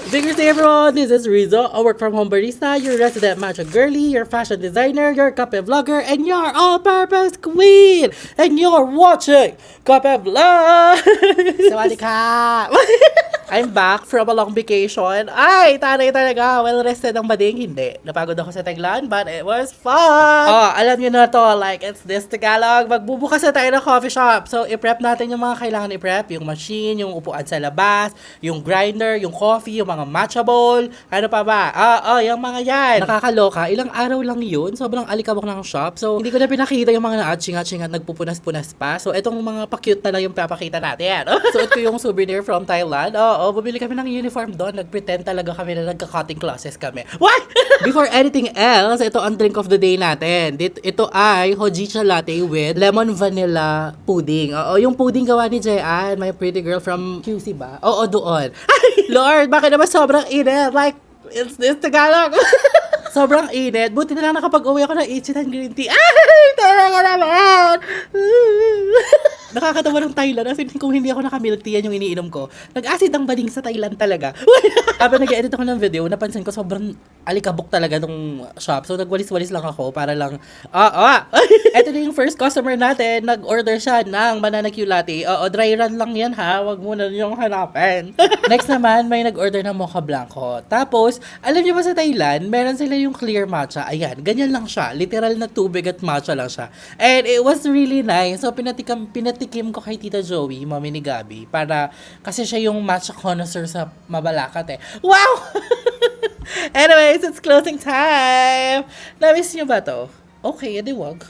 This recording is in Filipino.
Greetings everyone, this is Rizzo, a work from home barista, your resident matcha girly, your fashion designer, your kape vlogger, and your all-purpose queen! And you're watching Kape Vlog! Sawadee ka! I'm back from a long vacation. Ay, taray talaga. Well rested ang bading. Hindi. Napagod ako sa Thailand, but it was fun. Oh, alam nyo na to. Like, it's this Tagalog. Magbubukas na tayo ng coffee shop. So, i-prep natin yung mga kailangan i-prep. Yung machine, yung upuan sa labas, yung grinder, yung coffee, yung mga matcha bowl. Ano pa ba? Yung mga yan. Nakakaloka. Ilang araw lang yun. Sobrang alikabok ng shop. So, hindi ko na pinakita yung mga na-atching-atching at nagpupunas-punas pa. So, etong mga pa-cute na lang yung papakita natin. Suot ko yung souvenir from Thailand. Bumili kami ng uniform doon. Nag-pretend talaga kami na nagka-cutting classes kami. What? Before anything else, ito ang drink of the day natin. Ito ay Hojicha Latte with lemon vanilla pudding. Yung pudding gawa ni Jayan, my pretty girl from QC ba? Doon. Ay, Lord, bakit naman sobrang init? Like, it's this Tagalog. Sobrang init. Buti na lang nakapag-uwi ako ng Ichitan green tea. Ay, talaga naman. Nakakatawa ng Thailand. As in, kung hindi ako naka-milk tea, yan yung iniinom ko. Nag-acid ang bading sa Thailand talaga. Habang nag-edit ako ng video, napansin ko sobrang alikabok talaga nung shop. So, nagwalis-walis lang ako para lang, Ito na yung first customer natin. Nag-order siya ng banana Q latte. Dry run lang yan ha. Wag mo na yung hanapin. Next naman, may nag-order ng mocha blanco. Tapos, alam niyo ba sa Thailand, meron sila yung clear matcha. Ayan, ganyan lang siya. Literal na tubig at matcha lang siya. And it was really nice. So, pinatikim ko kay Tita Joey, mami ni Gabi, para, kasi siya yung matcha connoisseur sa Mabalacat eh. Wow! Anyways, it's closing time! Na-miss niyo ba to? Okay, edi wag.